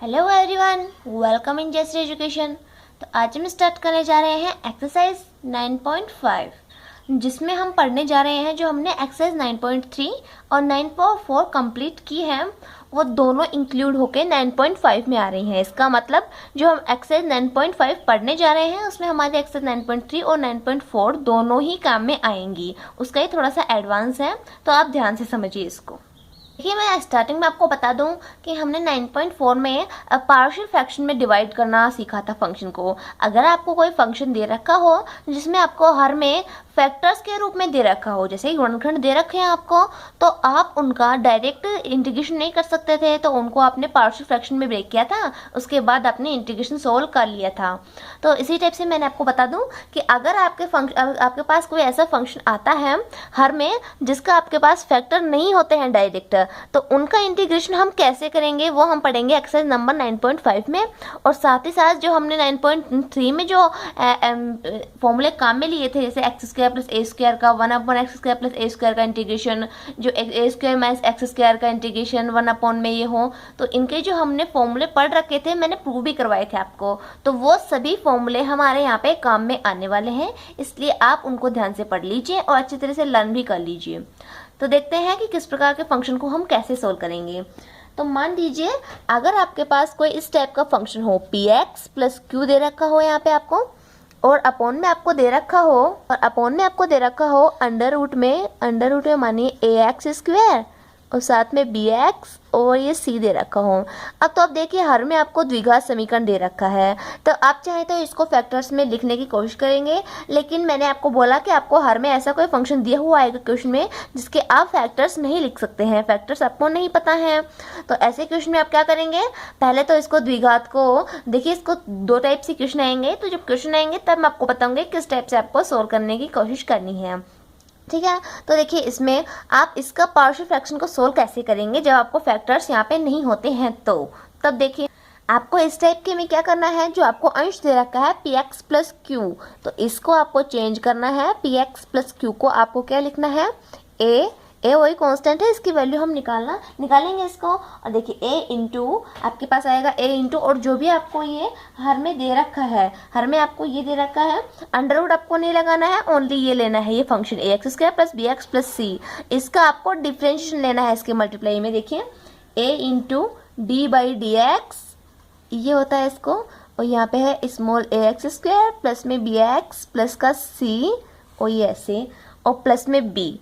Hello everyone, welcome in Jayshree education. तो आज हम स्टार्ट करने जा रहे हैं एक्सरसाइज 9.5, जिसमें हम पढ़ने जा रहे हैं जो हमने एक्सरसाइज 9.3 और 9.4 कंप्लीट की है, वो दोनों इंक्लूड होके 9.5 में आ रही हैं। इसका मतलब जो हम एक्सरसाइज 9.5 पढ़ने जा रहे हैं उसमें हमारे एक्सरसाइज 9.3 और 9.4 दोनों ही काम में आएंगी। उसका ही थोड़ा सा एडवांस है, तो आप ध्यान से समझिए इसको। देखिए, मैं स्टार्टिंग में आपको बता दूं कि हमने 9.4 में पार्शियल फ्रैक्शन में डिवाइड करना सीखा था फंक्शन को। अगर आपको कोई फंक्शन दे रखा हो जिसमें आपको हर में फैक्टर्स के रूप में दे रखा हो, जैसे गुणनखंड दे रखे हैं आपको, तो आप उनका डायरेक्ट इंटीग्रेशन नहीं कर सकते थे, तो उनको आपने पार्शियल फ्रैक्शन में ब्रेक किया था, उसके बाद आपने इंटीग्रेशन सोल्व कर लिया था। तो इसी टाइप से मैंने आपको बता दूं कि अगर आपके पास कोई ऐसा फंक्शन आता है हर में जिसका आपके पास फैक्टर नहीं होते हैं डायरेक्ट, तो उनका इंटीग्रेशन हम कैसे करेंगे वो हम पढ़ेंगे एक्सरसाइज नंबर 9.5 में। और साथ ही साथ जो हमने 9.3 में जो फॉर्मूले काम में लिए थे, जैसे एक्स स्क्वायर प्लस ए स्क्वायर का 1/x स्क्वायर प्लस ए स्क्वायर का इंटीग्रेशन, जो ए स्क्वायर माइनस एक्स स्क्वायर का इंटीग्रेशन 1 में ये हो, तो इनके जो हमने फॉर्मूले पढ़ रखे थे, मैंने प्रूव भी करवाए थे आपको, तो वो सभी फॉर्मूले हमारे यहाँ पे काम में आने वाले हैं। इसलिए आप उनको ध्यान से पढ़ लीजिए और अच्छी तरह से लर्न भी कर लीजिए। तो देखते हैं कि किस प्रकार के फंक्शन को हम कैसे सोल्व करेंगे। तो मान लीजिए अगर आपके पास कोई इस टाइप का फंक्शन हो, पी एक्स प्लस क्यू दे रखा हो यहाँ पे आपको, और अपॉन में आपको दे रखा हो अंडर रूट में मानिए ए एक्स स्क्वायर और साथ में बी एक्स और ये सी दे रखा हो। अब तो आप देखिए हर में आपको द्विघात समीकरण दे रखा है, तो आप चाहे तो इसको फैक्टर्स में लिखने की कोशिश करेंगे, लेकिन मैंने आपको बोला कि आपको हर में ऐसा कोई फंक्शन दिया हुआ आएगा क्वेश्चन में जिसके आप फैक्टर्स नहीं लिख सकते हैं, फैक्टर्स आपको नहीं पता है। तो ऐसे क्वेश्चन में आप क्या करेंगे, पहले तो इसको द्विघात को देखिए, इसको दो टाइप से क्वेश्चन आएंगे, तो जब क्वेश्चन आएंगे तब मैं आपको बताऊंगी किस टाइप से आपको सोल्व करने की कोशिश करनी है, ठीक है। तो देखिए इसमें आप इसका पार्शियल फ्रैक्शन को सोल्व कैसे करेंगे जब आपको फैक्टर्स यहाँ पे नहीं होते हैं, तो तब देखिए आपको इस टाइप के में क्या करना है, जो आपको अंश दे रखा है पी एक्स प्लस क्यू, तो इसको आपको चेंज करना है। पी एक्स प्लस क्यू को आपको क्या लिखना है, ए वही कांस्टेंट है, इसकी वैल्यू हम निकालेंगे इसको। और देखिए ए इंटू आपके पास आएगा ए इंटू, और जो भी आपको ये हर में दे रखा है, हर में आपको ये दे रखा है, अंडर रूट आपको नहीं लगाना है, ओनली ये लेना है, ये function A x square plus B x plus C, इसका आपको डिफ्रेंशिएशन लेना है इसके मल्टीप्लाई में। देखिए A into d by d x ये होता है इसको, और यहाँ पे है small A x square plus में बी एक्स प्लस का सी और ये ऐसे, और प्लस में बी।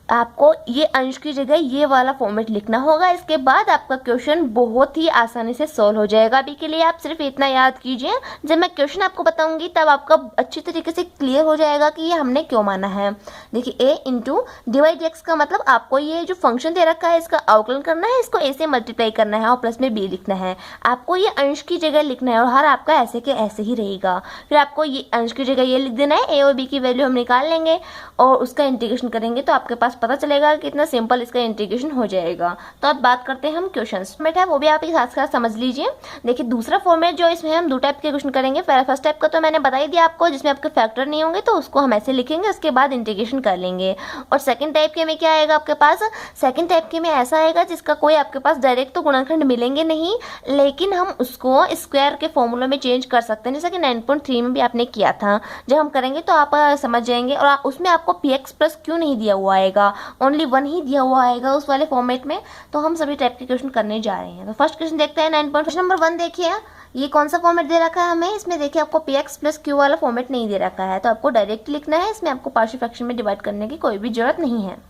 आपको ये अंश की जगह ये वाला फॉर्मेट लिखना होगा। इसके बाद आपका क्वेश्चन बहुत ही आसानी से सॉल्व हो जाएगा। अभी के लिए आप सिर्फ इतना याद कीजिए, जब मैं क्वेश्चन आपको बताऊंगी तब आपका अच्छी तरीके से क्लियर हो जाएगा कि ये हमने क्यों माना है। देखिए ए इंटू डिवाइड एक्स का मतलब आपको ये जो फंक्शन दे रखा है इसका अवकलन करना है, इसको ए से मल्टीप्लाई करना है और प्लस में बी लिखना है। आपको ये अंश की जगह लिखना है और हर आपका ऐसे के ऐसे ही रहेगा। फिर आपको ये अंश की जगह ये लिख देना है, ए और बी की वैल्यू हम निकाल लेंगे और उसका इंटीग्रेशन करेंगे, तो आपके पास पता चलेगा कि कितना सिंपल इसका इंटीग्रेशन हो जाएगा। तो अब बात करते हैं हम क्वेश्चन फॉर्मेट है, वो भी आप एक साथ साथ समझ लीजिए। देखिए दूसरा फॉर्मेट जो इसमें हम दो टाइप के क्वेश्चन करेंगे। फर्स्ट टाइप का तो मैंने बता ही दिया आपको, जिसमें आपके फैक्टर नहीं होंगे, तो उसको हम ऐसे लिखेंगे, उसके बाद इंटीग्रेशन कर लेंगे। और सेकंड टाइप के में क्या आएगा आपके पास, सेकंड टाइप के में ऐसा आएगा जिसका कोई आपके पास डायरेक्ट तो गुणनखंड मिलेंगे नहीं, लेकिन हम उसको स्क्वायर के फॉर्मूला में चेंज कर सकते हैं, जैसा कि 9.3 में भी आपने किया था। जब हम करेंगे तो आप समझ जाएंगे। और उसमें आपको पी एक्स प्लस क्यू नहीं दिया हुआ आएगा, ओनली 1 ही दिया हुआ आएगा उस वाले फॉर्मेट में। तो हम सभी टाइप के क्वेश्चन करने जा रहे हैं। तो फर्स्ट क्वेश्चन देखते हैं 9. क्वेश्चन नंबर 1 देखिए, ये कौन सा फॉर्मेट दे रखा है हमें, इसमें देखिए आपको पी एक्स प्लस क्यू वाला फॉर्मेट नहीं दे रखा है, तो आपको डायरेक्ट लिखना है, इसमें आपको पार्शियल फ्रैक्शन में डिवाइड करने की कोई भी जरूरत नहीं है।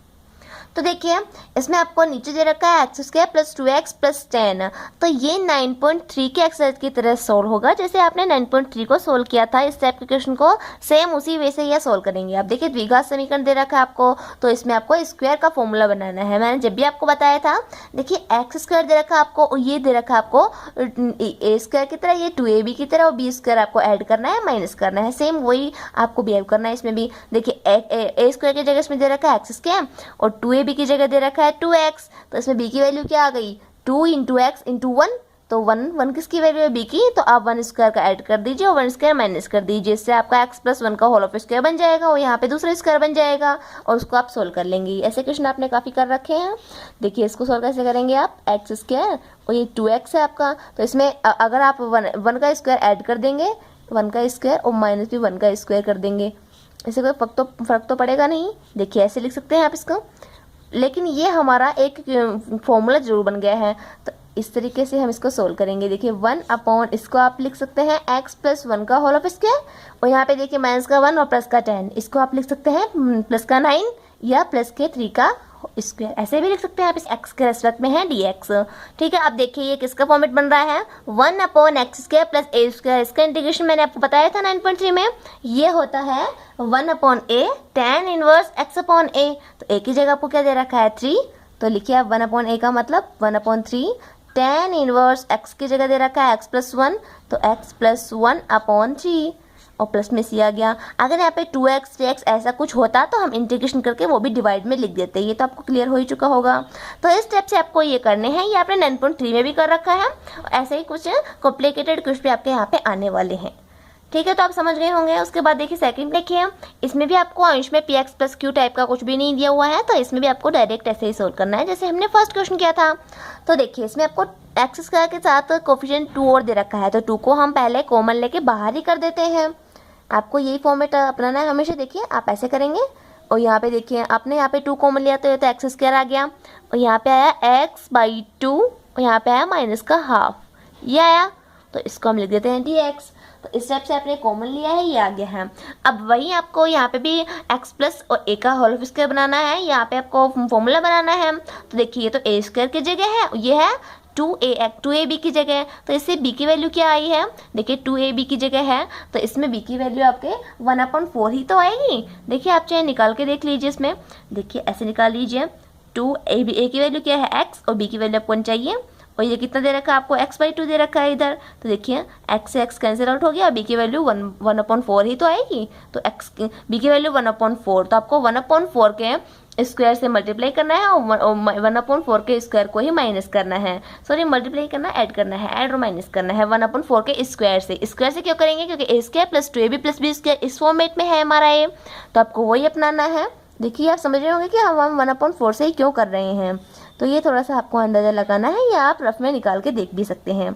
तो देखिए इसमें आपको नीचे दे रखा है x square plus 2x plus 10, तो ये 9.3 के एक्सरसाइज की तरह सोल्व होगा। जैसे आपने 9.3 को सोल्व किया था, इस टाइप के क्वेश्चन को सेम उसी वे से यह सोल्व करेंगे। आप देखिए द्विघात समीकरण दे रखा है आपको, तो इसमें आपको स्क्वायर का फॉर्मूला बनाना है। मैंने जब भी आपको बताया था, देखिए एक्स स्क्वायर दे रखा है आपको और ये दे रखा है आपको ए स्क्वायर की तरह, ये 2ab की तरह, और बी स्क्वायर आपको ऐड करना है, माइनस करना है, सेम वही आपको बिहेव करना है इसमें भी। देखिए ए स्क्वायर की जगह इसमें दे रखा है एक्स स्क्वायर और 2ab की जगह दे रखा है 2x, तो इसमें b की वैल्यू क्या आ गई, 2 इंटू एक्स इंटू 1, तो 1 किसकी वैल्यू है, बी की, तो आप 1 स्क्वायर का ऐड कर दीजिए और 1 स्क्वायर माइनस कर दीजिए, इससे आपका x प्लस 1 का होल ऑफ स्क्वायर बन जाएगा और यहाँ पे दूसरा स्क्वायर बन जाएगा और उसको आप सोल्व कर लेंगे। ऐसे क्वेश्चन आपने काफ़ी कर रखे हैं। देखिए इसको सोल्व कैसे करेंगे आप, एक्स स्क्वायर और ये 2x है आपका, तो इसमें अगर आप 1 का स्क्वायर ऐड कर देंगे, 1 का स्क्वायर और माइनस भी 1 का स्क्वायर कर देंगे, इससे कोई फर्क तो पड़ेगा नहीं। देखिए ऐसे लिख सकते हैं आप इसको, लेकिन ये हमारा एक फॉर्मूला जरूर बन गया है, तो इस तरीके से हम इसको सोल्व करेंगे। देखिए 1 अपॉन, इसको आप लिख सकते हैं x प्लस 1 का होल ऑफ स्क्वायर और यहाँ पे देखिए माइनस का 1 और प्लस का 10, इसको आप लिख सकते हैं प्लस का 9 या प्लस के 3 का स्क्वायर, ऐसे भी लिख सकते हैं आप। इस x के रेस्पेक्ट में है dx। ठीक है, अब देखिए ये किसका फॉर्मेट बन रहा है, 1 अपॉन एक्स स्क्वायर प्लस ए स्क्वायर। इसका इंटीग्रेशन मैंने आपको बताया था 9.3 में, ये होता है 1 अपॉन ए tan इनवर्स x अपॉन ए। तो ए की जगह आपको क्या दे रखा है 3, तो लिखिए आप 1 अपॉन ए का मतलब 1 अपॉन 3 tan इनवर्स x की जगह दे रखा है x प्लस 1, तो x प्लस 1 अपॉन 3 और प्लस में सी आ गया। अगर यहाँ पे 2x 3x ऐसा कुछ होता तो हम इंटीग्रेशन करके वो भी डिवाइड में लिख देते, ये तो आपको क्लियर हो ही चुका होगा। तो इस स्टेप से आपको ये करने हैं, ये आपने 9.3 में भी कर रखा है और ऐसे ही कुछ कॉम्प्लिकेटेड क्वेश्चन भी आपके यहाँ पे आने वाले हैं। ठीक है, तो आप समझ गए होंगे। उसके बाद देखिए सेकंड देखिए, इसमें भी आपको अंश में px प्लस क्यू टाइप का कुछ भी नहीं दिया हुआ है, तो इसमें भी आपको डायरेक्ट ऐसे ही सोल्व करना है जैसे हमने फर्स्ट क्वेश्चन किया था। तो देखिए इसमें आपको एक्स स्क्वायर के साथ कोफिशिएंट 2 और दे रखा है, तो 2 को हम पहले कॉमन लेके बाहर ही कर देते हैं। आपको यही फॉर्मेट अपनाना है हमेशा। देखिए आप ऐसे करेंगे और यहाँ पे देखिए आपने यहाँ पे 2 कॉमन लिया तो ये तो एक्स स्क्वायर आ गया और यहाँ पे आया x/2 और यहाँ पे आया माइनस का हाफ, ये आया, तो इसको हम लिख देते हैं dx। तो इस टाइप से आपने कॉमन लिया है, ये आ गया है। अब वही आपको यहाँ पे भी x प्लस और a का होल ऑफ स्क्वायर बनाना है, यहाँ पे आपको फॉर्मूला बनाना है। तो देखिए ये तो a स्क्वायर की जगह है, ये है 2ab की जगह, तो इससे b की वैल्यू क्या आई है, देखिए 2ab की जगह है, तो इसमें b की वैल्यू आपके 1/4 ही तो आएगी। देखिए आप चाहे निकाल के देख लीजिए, इसमें देखिए ऐसे निकाल लीजिए, 2ab, a की वैल्यू क्या है x और b की वैल्यू आपको चाहिए, और ये कितना दे रखा है आपको, x/2 दे रखा है इधर, तो देखिए x से x कैंसिल आउट हो गया, b की वैल्यू 1/4 ही तो आएगी, तो b की वैल्यू 1/4, तो आपको 1/4 के स्क्वायर से मल्टीप्लाई करना है और 1/4 के स्क्वायर को ही माइनस करना है, सॉरी मल्टीप्लाई करना, ऐड करना है, ऐड और माइनस करना है 1/4 के स्क्वायर से। स्क्वायर से क्यों करेंगे, क्योंकि a square plus 2ab plus b square इस फॉर्मेट में है हमारा ये, तो आपको वही अपनाना है। देखिए आप समझ रहे होंगे कि हम 1/4 से ही क्यों कर रहे हैं, तो ये थोड़ा सा आपको अंदाज़ा लगाना है, या आप रफ में निकाल के देख भी सकते हैं।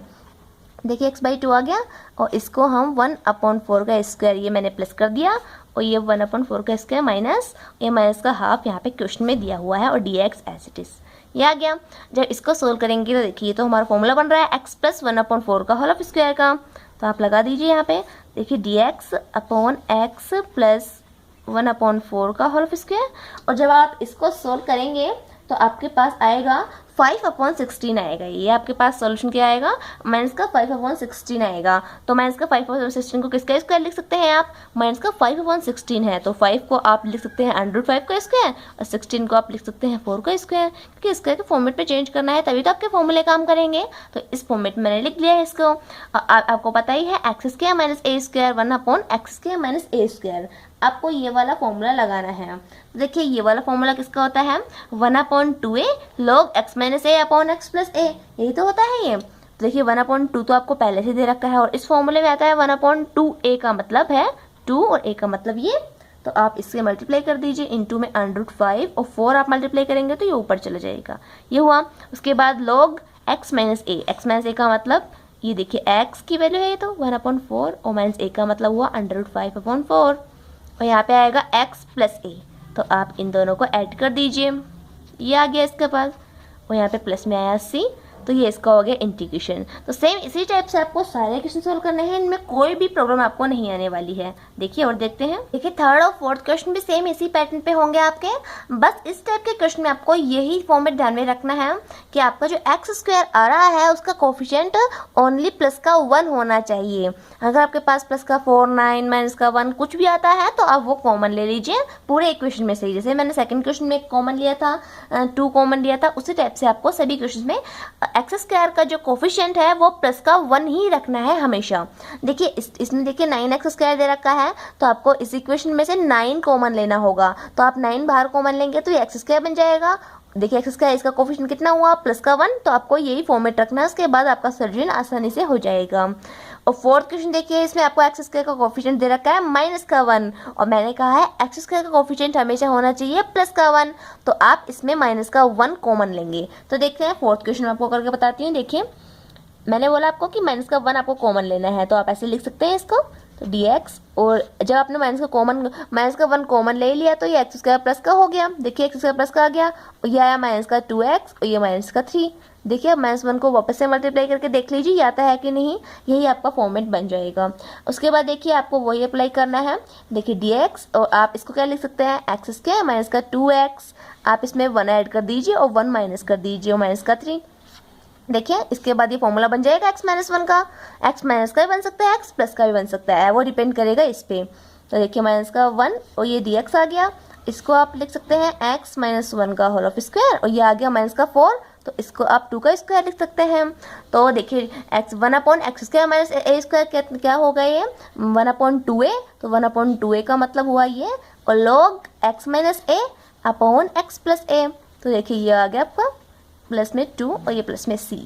देखिए x/2 आ गया और इसको हम 1/4 का स्क्वायर, ये मैंने प्लस कर दिया, और ये 1/4 का स्क्वायर माइनस, ये माइनस का हाफ यहाँ पे क्वेश्चन में दिया हुआ है, और dx एज इट इज़ ये आ गया। जब इसको सोल्व करेंगे तो देखिए तो हमारा फॉर्मूला बन रहा है x प्लस 1/4 का होल ऑफ स्क्वायर का, तो आप लगा दीजिए यहाँ पे। देखिए dx अपॉन x प्लस 1/4 का होल ऑफ स्क्वायर, और जब आप इसको सोल्व करेंगे तो आपके पास आएगा 5/16 आएगा। ये आपके पास सॉल्यूशन क्या आएगा, माइनस का 5/16 आएगा। तो माइनस का 5/16 को किसका स्क्वायर लिख सकते हैं आप, माइनस का 5/16 है, तो 5 को आप लिख सकते हैं √5 का स्क्वायर और 16 को आप लिख सकते हैं 4 का स्क्वायर, क्योंकि स्क्वायर के फॉर्मेट में चेंज करना है तभी तो आपके फॉर्मूले काम करेंगे। तो इस फॉर्मेट में मैंने लिख लिया है इसको। आपको पता ही है एक्स स्क्वायर माइनस ए स्क्वायर 1/x स्क्वायर माइनस ए स्क्वायर, आपको ये वाला फॉर्मूला लगाना है। देखिए ये वाला फॉर्मूला किसका होता है, 1/2a log x माइनस ए अपॉन एक्स प्लस ए, यही तो होता है ये। तो देखिए 1/2 तो आपको पहले से दे रखा है, और इस फॉर्मूले में आता है 1/2a का मतलब है 2 और a का मतलब ये, तो आप इससे मल्टीप्लाई कर दीजिए, इनटू में √5 और 4 आप मल्टीप्लाई करेंगे तो ये ऊपर चला जाएगा, ये हुआ। उसके बाद log x माइनस ए का मतलब ये देखिए x की वैल्यू है ये तो 1/4 और माइनस a का मतलब हुआ √5/4, और यहाँ पे आएगा x प्लस ए, तो आप इन दोनों को ऐड कर दीजिए, ये आ गया इसके पास, और यहाँ पे प्लस में आया c, तो ये इसका हो गया इंटीग्रेशन। तो सेम इसी टाइप से आपको सारे क्वेश्चन सोल्व करने हैं, इनमें कोई भी प्रॉब्लम आपको नहीं आने वाली है। देखिए और देखते हैं, देखिए थर्ड और फोर्थ क्वेश्चन भी सेम इसी पैटर्न पे होंगे आपके, बस इस टाइप के क्वेश्चन में आपको यही फॉर्मेट ध्यान में रखना है कि आपका जो एक्स स्क्वायर आ रहा है उसका कोफिशिएंट ओनली प्लस का 1 होना चाहिए। अगर आपके पास प्लस का 4, 9, माइनस का 1 कुछ भी आता है तो आप वो कॉमन ले लीजिए पूरे इक्वेशन में से ही। जैसे मैंने सेकंड क्वेश्चन में कॉमन लिया था, 2 कॉमन लिया था, उसी टाइप से आपको सभी क्वेश्चन में एक्स स्क्वायर का जो कोफिशिएंट है वो प्लस का 1 ही रखना है हमेशा। देखिए इसमें देखिए 9x स्क्वायर दे रखा है, तो आपको इस इक्वेशन में से 9 कॉमन लेना होगा, तो आप 9 बाहर कॉमन लेंगे तो ये एक्स स्क्वायर बन जाएगा, देखिए एक्स स्क्वायर इसका कोफिशिएंट कितना हुआ प्लस का 1, तो आपको यही फॉर्मेट रखना है, उसके बाद आपका सोल्यूशन आसानी से हो जाएगा। और फोर्थ क्वेश्चन देखिए, इसमें आपको एक्स स्क्वायर का कोफिशिएंट दे रखा है माइनस का 1, और मैंने कहा है एक्स स्क्वायर का कोफिशिएंट हमेशा होना चाहिए प्लस का 1, तो आप इसमें माइनस का 1 कॉमन लेंगे। तो देखते हैं फोर्थ क्वेश्चन मैं आपको करके बताती हूँ। देखिए मैंने बोला आपको कि माइनस का 1 आपको कॉमन लेना है, तो आप ऐसे लिख सकते हैं इसको, तो dx, और जब आपने माइनस का 1 कॉमन ले लिया तो ये एक्स स्क्वायर प्लस का हो गया। देखिए एक्स स्क्वायर प्लस का आ गया, और ये आया माइनस का 2x और ये माइनस का 3। देखिए अब -1 को वापस से मल्टीप्लाई करके देख लीजिए ये आता है कि नहीं, यही आपका फॉर्मेट बन जाएगा। उसके बाद देखिए आपको वही अप्लाई करना है। देखिए dx, और आप इसको क्या लिख सकते हैं, एक्स स्क्वायर माइनस का 2x, आप इसमें 1 ऐड कर दीजिए और 1 माइनस कर दीजिए और माइनस का 3। देखिए इसके बाद ये फॉर्मूला बन जाएगा x-1 का, x माइनस का भी बन सकता है, x प्लस का भी बन सकता है, वो डिपेंड करेगा इस पे। तो देखिए माइनस का 1 और ये dx आ गया, इसको आप लिख सकते हैं x-1 का होल ऑफ स्क्वायर, और ये आ गया माइनस का 4, तो इसको आप 2 का स्क्वायर लिख सकते हैं। तो देखिए x1/x square minus a square क्या होगा, ये 1/2a, तो 1/2a का मतलब हुआ ये, और log x minus a upon x plus a, तो देखिए ये आ गया आपका प्लस में 2 और ये प्लस में c।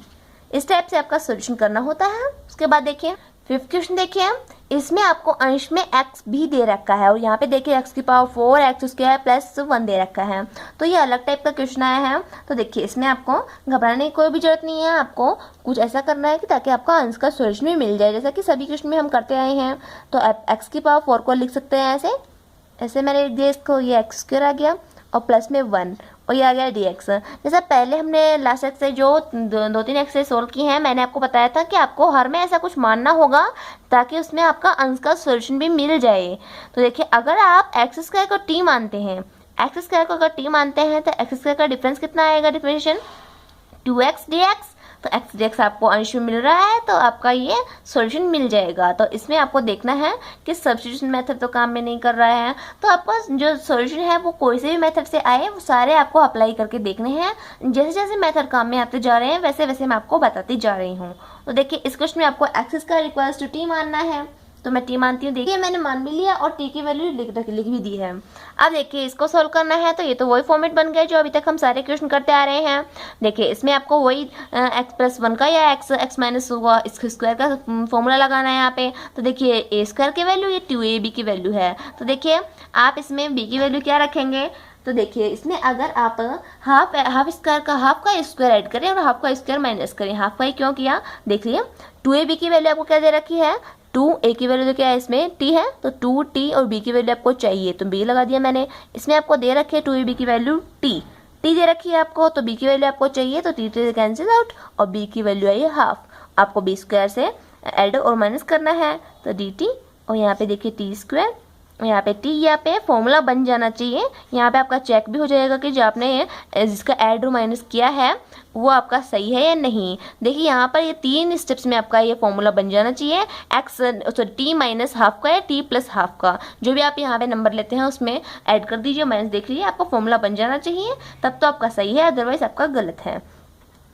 इस टाइप से आपका सोल्यूशन करना होता है। उसके बाद देखिए फिफ्थ क्वेश्चन देखिए, इसमें आपको अंश में x भी दे रखा है, और यहाँ पे देखिए x की पावर 4 एक्स स्क्वायर प्लस 1 दे रखा है, तो ये अलग टाइप का क्वेश्चन आया है। तो देखिए इसमें आपको घबराने की कोई भी जरूरत नहीं है, आपको कुछ ऐसा करना है कि ताकि आपका अंश का सोल्यूशन भी मिल जाए, जैसा कि सभी क्वेश्चन में हम करते आए हैं। तो आप x की पावर 4 को लिख सकते हैं ऐसे मैंने लिख दिया इसको, ये एक्स स्क्वायर आ गया और प्लस में 1 और ये आ गया dx। जैसा पहले हमने लास्ट एक्सरसाइज जो 2-3 एक्सरसाइज सोल्व की हैं, मैंने आपको बताया था कि आपको हर में ऐसा कुछ मानना होगा ताकि उसमें आपका अंश का सोल्यूशन भी मिल जाए। तो देखिए अगर आप एक्स स्क्वायर को t मानते हैं, एक्स स्क्वायर को अगर t मानते हैं तो एक्स स्क्वायर का डिफरेंस कितना आएगा, डिफरेंशिएशन 2x dx, तो x dx आपको अंश में मिल रहा है, तो आपका ये सॉल्यूशन मिल जाएगा। तो इसमें आपको देखना है कि सब्स्टिट्यूशन मेथड तो काम में नहीं कर रहा है, तो आपका जो सॉल्यूशन है वो कोई से भी मेथड से आए वो सारे आपको अप्लाई करके देखने हैं। जैसे जैसे मेथड काम में आते जा रहे हैं वैसे वैसे मैं आपको बताती जा रही हूँ। तो देखिए इस क्वेश्चन में आपको x square equals to t मानना है, तो मैं t मानती हूँ। देखिए मैंने मान भी लिया और t की वैल्यू लिख भी दी है। अब देखिए इसको सॉल्व करना है, तो ये तो वही फॉर्मेट बन गया जो अभी तक हम सारे क्वेश्चन करते आ रहे हैं। देखिए इसमें आपको वही x+1 का या x माइनस हुआ इसके स्क्वायर का फॉर्मूला लगाना है यहाँ पे। तो देखिए a स्क्वायर की वैल्यू ये 2ab की वैल्यू है, तो देखिए आप इसमें b की वैल्यू क्या रखेंगे। तो देखिए इसमें अगर आप हाफ स्क्वायर का हाफ का स्क्वायर ऐड करें और हाफ का स्क्वायर माइनस करें, हाफ का ही क्यों किया, देखिए 2ab की वैल्यू आपको क्या दे रखी है, 2a की वैल्यू तो क्या है इसमें t है, तो 2t और b की वैल्यू आपको चाहिए तो b लगा दिया मैंने। इसमें आपको दे रखी है 2ab की वैल्यू t दे रखी है आपको, तो b की वैल्यू आपको चाहिए तो t से कैंसिल आउट, और b की वैल्यू आई हाफ, आपको b स्क्वायर से ऐड और माइनस करना है, तो dt, और यहाँ पे देखिए t स्क्वायर, यहाँ पे t, यहाँ पे फॉर्मूला बन जाना चाहिए। यहाँ पे आपका चेक भी हो जाएगा कि जो आपने जिसका ऐड और माइनस किया है वो आपका सही है या नहीं। देखिए यहाँ पर ये 3 स्टेप्स में आपका ये फॉर्मूला बन जाना चाहिए, t माइनस हाफ का या t प्लस हाफ का, जो भी आप यहाँ पे नंबर लेते हैं उसमें ऐड कर दीजिए, माइनस देख लीजिए, आपका फॉर्मूला बन जाना चाहिए, तब तो आपका सही है, अदरवाइज आपका गलत है।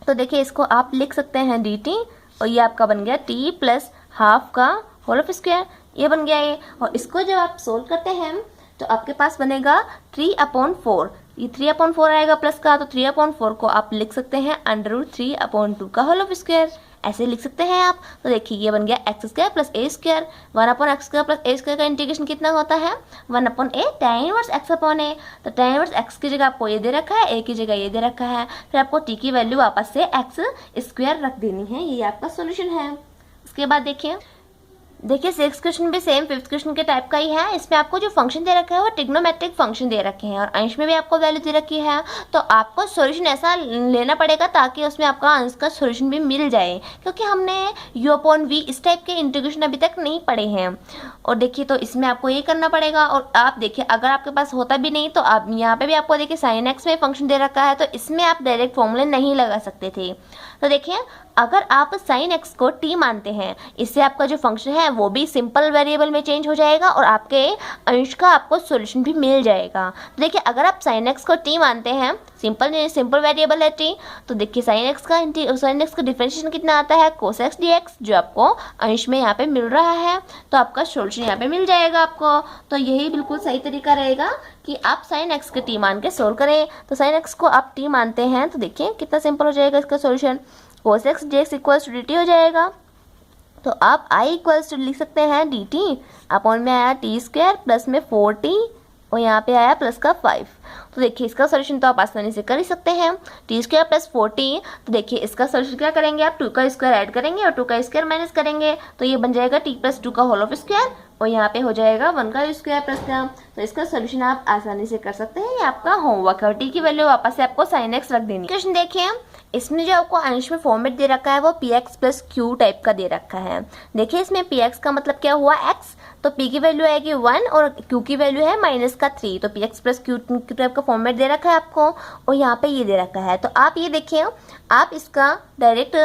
तो देखिए इसको आप लिख सकते हैं dt, और ये आपका बन गया t प्लस हाफ का होल ऑफ स्क्वायर, ये बन गया ये। और इसको जब आप सोल्व करते हैं तो आपके पास बनेगा 3/4, ये 3/4 आएगा प्लस का, तो 3/4 को आप लिख सकते हैं √3/2 का होल ऑफ स्क्वायर, ऐसे लिख सकते हैं आप। तो देखिए ये बन गया x square plus a square, 1/x square plus a square का इंटीग्रेशन कितना होता है 1/a tan इनवर्स x/a, तो tan इनवर्स x की जगह आपको ये दे रखा है, a की जगह ये दे रखा है, फिर आपको t की वैल्यू वापस से x स्क्वायर रख देनी है, ये आपका सोल्यूशन है। उसके बाद देखिए 6th क्वेश्चन भी सेम 5th क्वेश्चन के टाइप का ही है। इसमें आपको जो फंक्शन दे रखा है वो ट्रिग्नोमेट्रिक फंक्शन दे रखे हैं और अंश में भी आपको वैल्यू दे रखी है, तो आपको सॉल्यूशन ऐसा लेना पड़ेगा ताकि उसमें आपका अंश का सॉल्यूशन भी मिल जाए, क्योंकि हमने u/v इस टाइप के इंटीग्रेशन अभी तक नहीं पढ़े हैं। और देखिए तो इसमें आपको ये करना पड़ेगा, और आप देखिए अगर आपके पास होता भी नहीं तो आप यहाँ पे भी आपको देखिए sin x में फंक्शन दे रखा है, तो इसमें आप डायरेक्ट फॉर्मूले नहीं लगा सकते थे। तो देखिए अगर आप sin x को t मानते हैं, इससे आपका जो फंक्शन है वो भी सिंपल वेरिएबल में चेंज हो जाएगा और आपके अंश का आपको सॉल्यूशन भी मिल जाएगा। तो देखिए अगर आप sin x को t मानते हैं, सिंपल वेरिएबल है t, तो देखिए sin x का डिफरेंशिएशन कितना आता है cos x dx, जो आपको अंश में यहाँ पे मिल रहा है, तो आपका सॉल्यूशन यहाँ पे मिल जाएगा आपको। तो यही बिल्कुल सही तरीका रहेगा कि कि आप साइन एक्स के टी मान के सोल्व करें। तो साइन एक्स को आप टी मानते हैं तो देखिए कितना सिंपल हो जाएगा इसका solution. Cos x d x equals to d t हो जाएगा। तो आप आई इक्वल्स टू लिख सकते हैं डी टी अपॉन में आया टी स्क्वायर प्लस में 4t और यहाँ पे आया प्लस का 5। तो देखिए इसका सॉल्यूशन तो आप आसानी से कर ही सकते हैं, टी स्क्वायर प्लस 4t। तो देखिए इसका सॉल्यूशन क्या करेंगे, आप 2 का स्क्वायर ऐड करेंगे और 2 का स्क्वायर माइनस करेंगे तो ये बन जाएगा t प्लस 2 का होल ऑफ स्क्वायर और यहाँ पे हो जाएगा 1 का स्क्वायर प्लस का। तो इसका सॉल्यूशन आप आसानी से कर सकते हैं। ये आपका होमवर्क है। टी की वैल्यू वापस से आपको साइन एक्स रख देनी। क्वेश्चन देखिए, इसमें जो आपको अंश में फॉर्मेट दे रखा है वो P x plus Q type का दे रखा है। देखिए इसमें पी एक्स का मतलब क्या हुआ, एक्स, तो p की वैल्यू आएगी 1 और q की वैल्यू है माइनस का 3। तो px प्लस क्यू टाइप का फॉर्मेट दे रखा है आपको और यहाँ पे ये दे रखा है। तो आप ये देखिए, आप इसका डायरेक्ट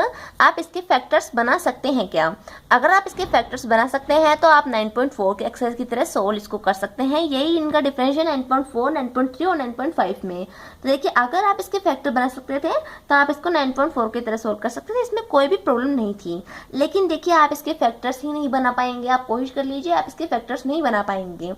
आप इसके फैक्टर्स बना सकते हैं क्या। अगर आप इसके फैक्टर्स बना सकते हैं तो आप 9.4 के एक्सरसाइज की तरह सोल्व इसको कर सकते हैं। यही इनका डिफरेंशियल 9.4, 9.3 और 9.5 में। तो देखिए अगर आप इसके फैक्टर बना सकते थे तो आप इसको 9.4 की तरह सोल्व कर सकते थे, इसमें कोई भी प्रॉब्लम नहीं थी। लेकिन देखिए आप इसके फैक्टर्स ही नहीं बना पाएंगे। आप कोशिश कर लीजिए, आप इसके फैक्टर्स नहीं बना पाएंगे।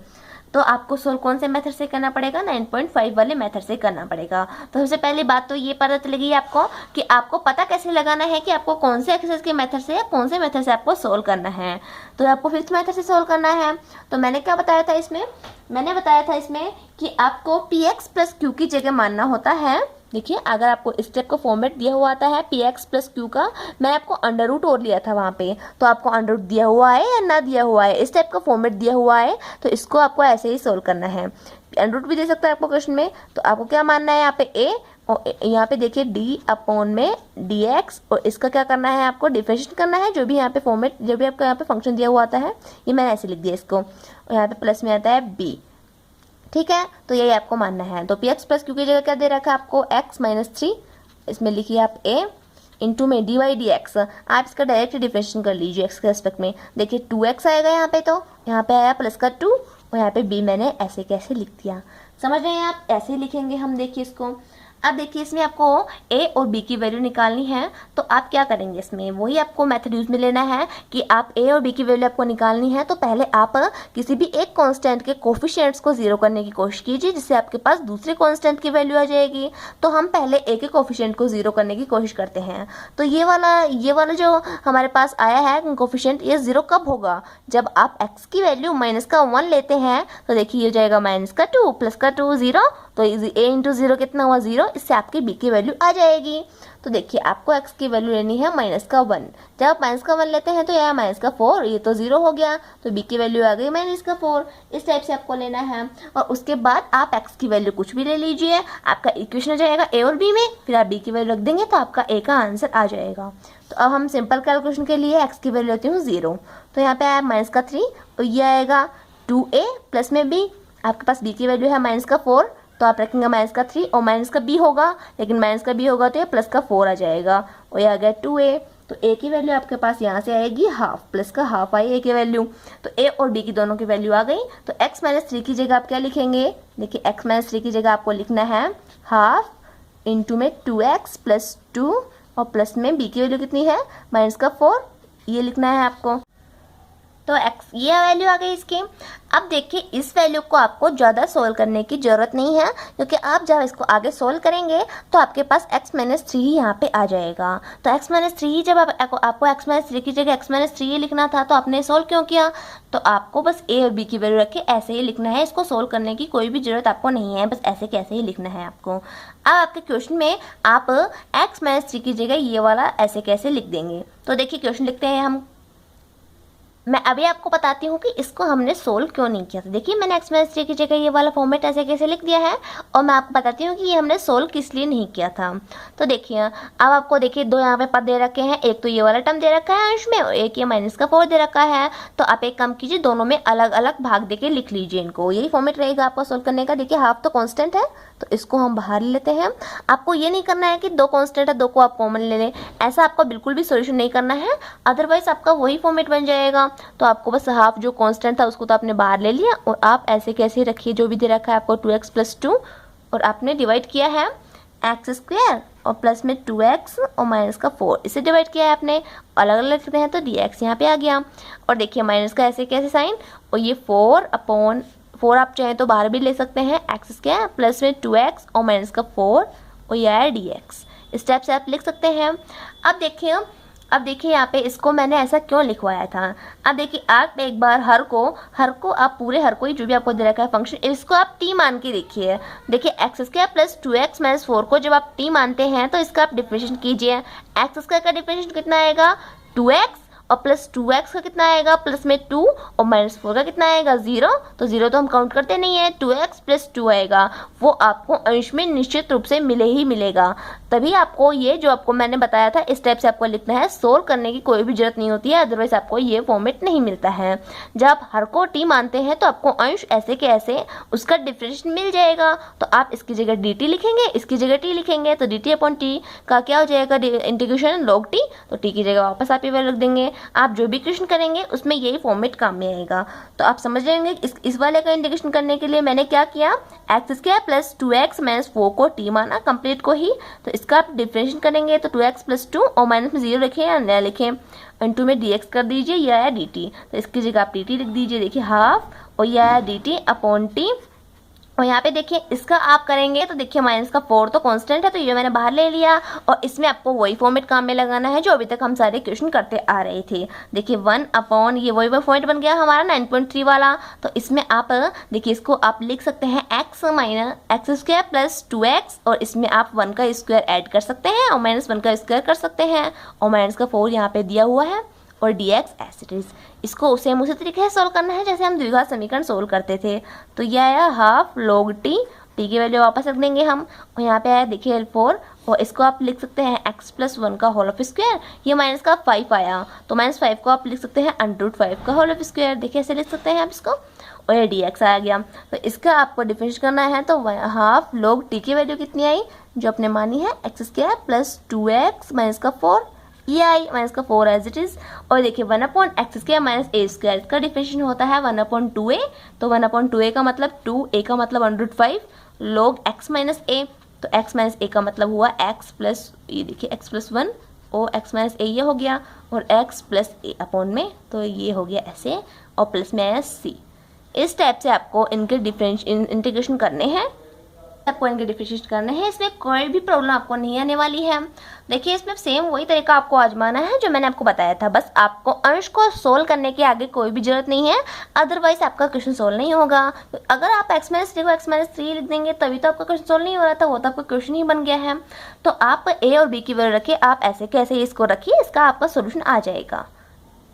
तो आपको सोल्व कौन से मेथड से करना पड़ेगा, 9.5 वाले मेथड से करना पड़ेगा। तो सबसे पहली बात तो ये पता चलेगी आपको कि आपको पता कैसे लगाना है कि आपको कौन से एक्सरसाइज के मेथड से या कौन से मेथड से आपको सोल्व करना है। तो आपको फिफ्थ मेथड से सोल्व करना है। तो मैंने क्या बताया था इसमें, मैंने बताया था इसमें कि आपको पी एक्स प्लस क्यू की जगह मानना होता है। देखिए अगर आपको इस टाइप का फॉर्मेट दिया हुआ आता है पी एक्स प्लस क्यू का, मैंने आपको अंडर रूट और लिया था वहाँ पे, तो आपको अंडर रूट दिया हुआ है या ना दिया हुआ है, इस टाइप का फॉर्मेट दिया हुआ है तो इसको आपको ऐसे ही सोल्व करना है। अंडर रूट भी दे सकता है आपको क्वेश्चन में। तो आपको क्या मानना है यहाँ पे ए और यहाँ पे देखिए डी अपॉन में डी एक्स और इसका क्या करना है, आपको डिफरेंशिएट करना है। जो भी यहाँ पे फॉर्मेट, जो भी आपका यहाँ पे फंक्शन दिया हुआ आता है ये मैंने ऐसे लिख दिया इसको, और यहाँ पे प्लस में आता है बी। ठीक है, तो यही आपको मानना है। तो पी एक्स प्लस क्यू की जगह क्या दे रखा है आपको, एक्स माइनस 3, इसमें लिखिए आप ए इंटू में डी वाई डी एक्स। आप इसका डायरेक्ट डिफरेंशिएशन कर लीजिए एक्स के रेस्पेक्ट में। देखिए 2x आएगा यहाँ पे, तो यहाँ पे आया प्लस का 2 और यहाँ पे b मैंने ऐसे कैसे लिख दिया, समझ रहे हैं आप, ऐसे ही लिखेंगे हम। देखिए इसको, अब देखिए इसमें आपको a और b की वैल्यू निकालनी है। तो आप क्या करेंगे, इसमें वही आपको मेथड यूज में लेना है कि आप a और b की वैल्यू आपको निकालनी है। तो पहले आप किसी भी एक कांस्टेंट के कोफिशिएंट्स को जीरो करने की कोशिश कीजिए, जिससे आपके पास दूसरे कांस्टेंट की वैल्यू आ जाएगी। तो हम पहले a के कोफिशिएंट को जीरो करने की कोशिश करते हैं। तो ये वाला जो हमारे पास आया है कोफिशिएंट, ये जीरो कब होगा, जब आप x की वैल्यू माइनस का 1 लेते हैं। तो देखिए ये हो जाएगा माइनस का 2 प्लस का 2 0, तो a इंटू 0 कितना हुआ 0, इससे आपकी b की वैल्यू आ जाएगी। तो देखिए आपको x की वैल्यू लेनी है माइनस का 1। जब आप माइनस का 1 लेते हैं तो यह माइनस का 4, ये तो 0 हो गया, तो b की वैल्यू आ गई माइनस का 4। इस टाइप से आपको लेना है। और उसके बाद आप x की वैल्यू कुछ भी ले लीजिए, आपका इक्वेशन हो जाएगा a और b में, फिर आप b की वैल्यू रख देंगे तो आपका a का आंसर आ जाएगा। तो अब हम सिंपल कैलकुलेशन के लिए x की वैल्यू लेती हूँ 0, तो यहाँ पे आया माइनस का 3 और ये आएगा 2a प्लस में b। आपके पास b की वैल्यू है माइनस का 4, तो आप रखेंगे माइनस का 3 और माइनस का b होगा, लेकिन माइनस का b होगा तो ये प्लस का 4 आ जाएगा और ये आ गया 2a। तो a की वैल्यू आपके पास यहाँ से आएगी हाफ, प्लस का हाफ आई a की वैल्यू। तो a और b की दोनों की वैल्यू आ गई। तो x माइनस 3 की जगह आप क्या लिखेंगे, देखिए x माइनस 3 की जगह आपको लिखना है हाफ इंटू में 2x प्लस 2 और प्लस में b की वैल्यू कितनी है माइनस का 4, ये लिखना है आपको। तो x ये वैल्यू आ गई इसकी। अब देखिए इस वैल्यू को आपको ज़्यादा सोल्व करने की ज़रूरत नहीं है, क्योंकि आप जब इसको आगे सोल्व करेंगे तो आपके पास x माइनस 3 ही यहाँ पे आ जाएगा। तो x माइनस 3 ही जब आपको x माइनस 3 की जगह x माइनस 3 ही लिखना था, तो आपने सोल्व क्यों किया, तो आपको बस a और b की वैल्यू रख के ऐसे ही लिखना है। इसको सोल्व करने की कोई भी ज़रूरत आपको नहीं है, बस ऐसे कैसे ही लिखना है आपको। अब आपके क्वेश्चन में आप x माइनस 3 की जगह ये वाला ऐसे कैसे लिख देंगे। तो देखिए क्वेश्चन लिखते हैं हम। मैं अभी आपको बताती हूँ कि इसको हमने सोल्व क्यों नहीं किया था। देखिए मैंने एक्स माइनस 3 की जगह ये वाला फॉर्मेट ऐसे कैसे लिख दिया है, और मैं आपको बताती हूँ कि ये हमने सोल्व किस लिए नहीं किया था। तो देखिए अब आपको देखिए दो यहाँ पे पद दे रखे हैं, एक तो ये वाला टर्म दे रखा है अंश में और एक ये माइनस का 4 दे रखा है। तो आप एक काम कीजिए, दोनों में अलग अलग भाग देके लिख लीजिए इनको, यही फॉर्मेट रहेगा आपको सोल्व करने का। देखिए हाफ तो कॉन्स्टेंट है तो इसको हम बाहर ले लेते हैं। आपको ये नहीं करना है कि दो कॉन्स्टेंट है दो को आप कॉमन ले लें, ऐसा आपको बिल्कुल भी सोल्यूशन नहीं करना है, अदरवाइज आपका वही फॉर्मेट बन जाएगा। तो आपको बस हाफ जो कांस्टेंट था उसको तो आपने बाहर ले लिया, और आप ऐसे कैसे रखिए, जो भी दे रखा है आपको 2x प्लस 2 और आपने डिवाइड किया है एक्स स्क्वायर और प्लस में 2x और माइनस का 4, इसे डिवाइड किया है आपने, अलग अलग लिखते हैं तो dx यहाँ पे आ गया। और देखिए माइनस का ऐसे कैसे साइन, और ये 4 अपॉन 4 आप चाहें तो बाहर भी ले सकते हैं, एक्स स्क्वायर प्लस में 2x और माइनस का 4 और यह है dx। इस टाइप से आप लिख सकते हैं। अब देखिए यहाँ पे इसको मैंने ऐसा क्यों लिखवाया था। अब देखिए आप एक बार हर को आप पूरे हर को ही जो भी आपको दे रखा है फंक्शन, इसको आप t मान के देखिए। देखिए x square plus 2x minus 4 को जब आप t मानते हैं तो इसका आप डिफरेंशिएशन कीजिए। एक्स स्क्वायर का डिफरेंशिएशन कितना आएगा 2x और प्लस 2x का कितना आएगा प्लस में 2 और माइनस 4 का कितना आएगा 0। तो 0 तो हम काउंट करते नहीं है, 2x प्लस 2 आएगा, वो आपको अंश में निश्चित रूप से मिले ही मिलेगा। तभी आपको ये जो आपको मैंने बताया था इस टाइप से आपको लिखना है। सोल्व करने की कोई भी जरूरत नहीं होती है, अदरवाइज आपको ये फॉर्मेट नहीं मिलता है। जब आप हर को t मानते हैं तो आपको अंश ऐसे के ऐसे उसका डिफरेंशिएशन मिल जाएगा। तो आप इसकी जगह dt लिखेंगे, इसकी जगह t लिखेंगे, तो dt अपॉन t का क्या हो जाएगा इंटीग्रेशन log t, तो t की जगह वापस आप ये वैल्यू रख देंगे। आप जो भी क्वेश्चन करेंगे उसमें यही फॉर्मेट काम में आएगा। तो आप समझ जाएंगे इस वाले का इंटीग्रेशन करने के लिए मैंने क्या किया, x square plus 2x minus 4 को t माना कंप्लीट को ही, तो इसका आप डिफरेंशिएशन करेंगे तो 2x प्लस 2 और माइनस में 0 लिखें या न लिखें, इंटू में dx कर दीजिए, यह है dt। तो इसकी जगह आप dt लिख दीजिए, देखिए हाफ और यह है dt अपॉन t। और यहाँ पे देखिए इसका आप करेंगे तो देखिए माइनस का 4 तो कांस्टेंट है, तो ये मैंने बाहर ले लिया और इसमें आपको वही फॉर्मेट काम में लगाना है जो अभी तक हम सारे क्वेश्चन करते आ रहे थे। देखिए 1 अपॉन ये वही फॉर्मेट बन गया हमारा 9.3 वाला। तो इसमें आप देखिए इसको आप लिख सकते हैं x minus x square plus 2x और इसमें आप 1 का स्क्वायर ऐड कर सकते हैं और माइनस 1 का स्क्वायर कर सकते हैं और माइनस का 4 यहाँ पे दिया हुआ है और dx एज इट इज। इसको सेम उसी तरीके से सोल्व करना है जैसे हम द्विघात समीकरण सोल्व करते थे। तो यह आया हाफ log t की वैल्यू वापस रख देंगे हम और यहाँ पे आया देखिए 4 और इसको आप लिख सकते हैं x प्लस 1 का होल ऑफ स्क्वायर। ये माइनस का 5 आया तो माइनस 5 को आप लिख सकते हैं √5 का होल ऑफ स्क्वायर। देखिए ऐसे लिख सकते हैं आप इसको और ये dx आ गया। तो इसका आपको डिफरेंशिएट करना है तो हाफ log t की वैल्यू कितनी आई जो आपने मानी है x square plus 2x minus का 4 ये आई माइनस का 4 एज इट इज। और देखिए 1 अपॉन एक्स स्क्वायर माइनस ए स्क्वायर का डिफरेंशिएशन होता है 1 अपॉन 2a। तो 1 अपॉन 2a का मतलब 2a का मतलब √5 log x माइनस a। तो x माइनस a का मतलब हुआ x प्लस ये देखिए x प्लस 1 और x माइनस a ये हो गया और x प्लस a अपॉन में तो ये हो गया ऐसे और प्लस में आया c। इस टाइप से आपको इनके इंटीग्रेशन करने हैं, आपको इनके डिफरेंशिएट करना है। इसमें कोई भी प्रॉब्लम आपको नहीं आने वाली है। देखिए इसमें सेम वही तरीका आपको आजमाना है जो मैंने आपको बताया था, बस आपको अंश को सोल्व करने के आगे कोई भी जरूरत नहीं है, अदरवाइज आपका क्वेश्चन सोल्व नहीं होगा। अगर आप x माइनस 3 को x माइनस 3 लिख देंगे तभी तो आपका क्वेश्चन सोल्व नहीं हो रहा था, वो तो आपका क्वेश्चन ही बन गया है। तो आप a और b की वैल्यू रखिए, आप ऐसे कैसे इसको रखिए, इसका आपका सोल्यूशन आ जाएगा।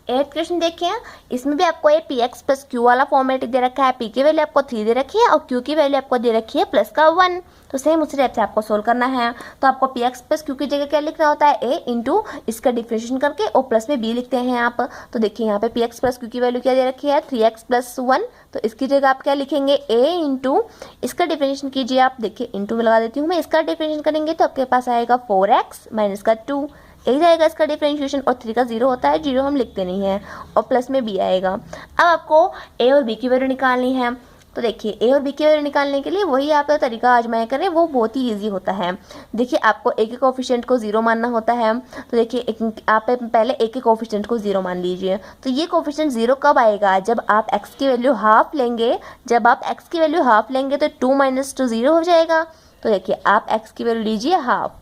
8th क्वेश्चन देखिए, इसमें भी आपको ये px प्लस q वाला फॉर्मेट दे रखा है। p की वैल्यू आपको 3 दे रखी है और q की वैल्यू आपको दे रखी है प्लस का 1। तो सेम उसी टाइप से आपको सोल्व करना है। तो आपको px प्लस q की जगह क्या लिखना होता है a इंटू इसका डिफरेंशिएशन करके और प्लस में b लिखते हैं आप। तो देखिए यहाँ पे px प्लस q की वैल्यू क्या दे रखी है 3x प्लस 1। तो इसकी जगह आप क्या लिखेंगे a इंटू इसका डिफरेंशिएशन कीजिए आप, देखिए इंटू में लगा देती हूँ मैं, इसका डिफरेंशिएशन करेंगे तो आपके पास आएगा 4x माइनस का 2, यही जाएगा इसका डिफरेंशिएशन और 3 का 0 होता है, 0 हम लिखते नहीं हैं और प्लस में b आएगा। अब आपको a और b की वैल्यू निकालनी है। तो देखिए a और b की वैल्यू निकालने के लिए वही आप तरीका आजमाया करें, वो बहुत ही इजी होता है। देखिए आपको a के कोफिशिएंट को 0 मानना होता है। तो देखिए आप पहले a के कोफिशिएंट को 0 मान लीजिए। तो ये कोफिशिएंट 0 कब आएगा, जब आप x की वैल्यू हाफ लेंगे। जब आप x की वैल्यू हाफ लेंगे तो 2 माइनस 2 0 हो जाएगा। तो देखिए आप x की वैल्यू लीजिए हाफ,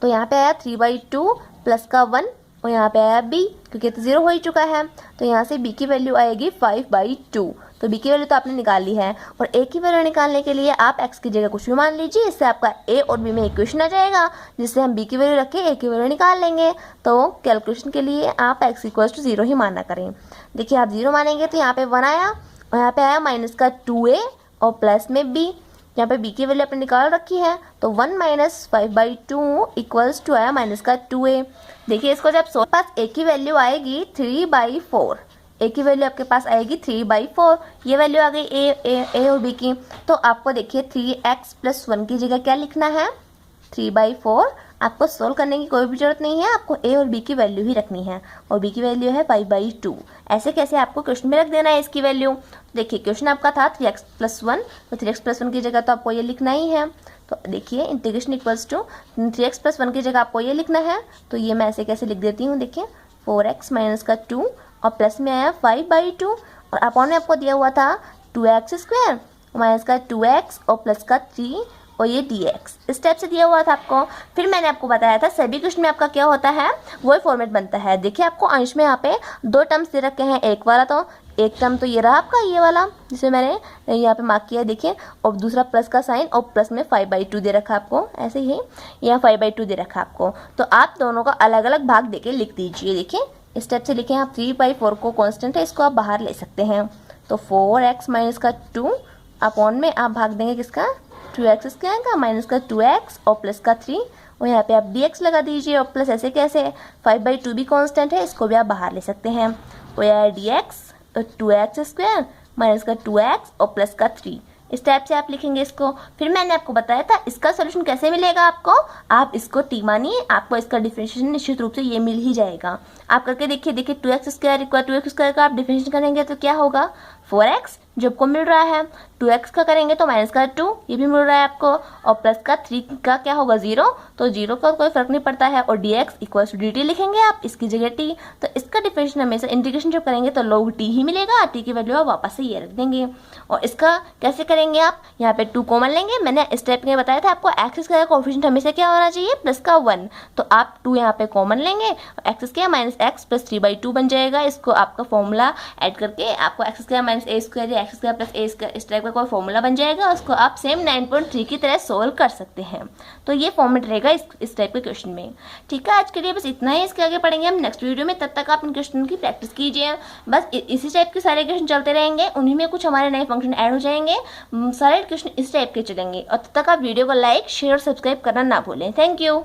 तो यहाँ पे आया 3/2 प्लस का 1 और यहाँ पे आया b क्योंकि तो 0 हो ही चुका है। तो यहाँ से b की वैल्यू आएगी 5/2। तो b की वैल्यू तो आपने निकाल ली है और a की वैल्यू निकालने के लिए आप x की जगह कुछ भी मान लीजिए, इससे आपका a और b में इक्वेशन आ जाएगा जिससे हम b की वैल्यू रख के a की वैल्यू निकाल लेंगे। तो कैलकुलेशन के लिए आप x = 0 ही मानना करें। देखिए आप 0 मानेंगे तो यहाँ पे 1 आया और यहाँ पे आया माइनस का 2a और प्लस में b। यहाँ पे b की वैल्यू आपने निकाल रखी है तो 1 माइनस 5/2 इक्वल्स टू आया माइनस का 2a। देखिए इसको जब पास a की वैल्यू आएगी 3/4, a की वैल्यू आपके पास आएगी 3/4, ये वैल्यू आ गई a और b की। तो आपको देखिए 3x प्लस 1 की जगह क्या लिखना है 3/4। आपको सोल्व करने की कोई भी जरूरत नहीं है, आपको a और b की वैल्यू ही रखनी है और b की वैल्यू है 5/2। ऐसे कैसे आपको क्वेश्चन में रख देना है इसकी वैल्यू। देखिए क्वेश्चन आपका था 3x प्लस 1, तो 3x प्लस 1 की जगह तो आपको ये लिखना ही है। तो देखिए integration equals to 3x plus 1 की जगह आपको ये लिखना है। तो ये मैं ऐसे कैसे लिख देती हूँ, देखिए 4x माइनस का 2 और प्लस में आया 5/2 और अपॉन में आपको दिया हुआ था 2x² माइनस का 2x और प्लस का 3 और ये dx इस टाइप से दिया हुआ था आपको। फिर मैंने आपको बताया था सभी क्वेश्चन में आपका क्या होता है, वही फॉर्मेट बनता है। देखिए आपको अंश में यहाँ पे 2 टर्म्स दे रखे हैं, एक टर्म तो ये रहा आपका ये वाला जिसे मैंने यहाँ पे मार्क किया देखिए, और दूसरा प्लस का साइन और प्लस में 5/2 दे रखा आपको, ऐसे ही यहाँ 5/2 दे रखा आपको। तो आप दोनों का अलग अलग भाग देके लिख दीजिए। देखिए इस टाइप से लिखें आप, 3/4 को कॉन्स्टेंट है, इसको आप बाहर ले सकते हैं। तो 4x माइनस का 2 अपॉन में आप भाग देंगे किसका, 2x² का माइनस का 2x और प्लस का 3 और यहाँ पे आप dx लगा दीजिए और प्लस ऐसे कैसे, 5/2 भी कांस्टेंट है, इसको भी आप बाहर ले सकते हैं। तो यह dx तो 2x² माइनस का 2x और प्लस का 3 इस टाइप से आप लिखेंगे इसको। फिर मैंने आपको बताया था इसका सोल्यूशन कैसे मिलेगा आपको, आप इसको टी मानिए, आपको इसका डिफरेंशिएशन निश्चित रूप से ये मिल ही जाएगा। आप करके देखिए 2x² इक्वल 2x² का आप डिफरेंशिएशन करेंगे तो क्या होगा, 4x जो आपको मिल रहा है, 2x का करेंगे तो माइनस का 2 ये भी मिल रहा है आपको, और प्लस का 3 का क्या होगा 0, तो 0 का कोई फर्क नहीं पड़ता है, और dx इक्वल टू dt लिखेंगे आप इसकी जगह t। तो इसका डिफरेंशिएशन हमेशा इंटीग्रेशन जब करेंगे तो log t ही मिलेगा, t की वैल्यू आप वापस से ये रख देंगे। और इसका कैसे करेंगे आप, यहाँ पे 2 कॉमन लेंगे, मैंने स्टेप में बताया था आपको x² का कोएफिशिएंट हमेशा क्या होना चाहिए, प्लस का 1, तो आप 2 यहाँ पे कॉमन लेंगे और x² माइनस x प्लस 3/2 बन जाएगा। इसको आपका फॉर्मूला ऐड करके आपको x² माइनस a² या x² प्लस a² इस टाइप का कोई फॉर्मूला बन जाएगा, उसको आप सेम 9.3 की तरह सोल्व कर सकते हैं। तो ये फॉर्मेट रहेगा इस टाइप के क्वेश्चन में। ठीक है, आज के लिए बस इतना ही, इसके आगे पढ़ेंगे हम नेक्स्ट वीडियो में, तब तक आप इन क्वेश्चन की प्रैक्टिस कीजिए। बस इसी टाइप के सारे क्वेश्चन चलते रहेंगे, उन्हीं में कुछ हमारे नए फंक्शन ऐड हो जाएंगे, सारे क्वेश्चन इस टाइप के चलेंगे। और तब तक आप वीडियो को लाइक शेयर और सब्सक्राइब करना ना भूलें। Thank you.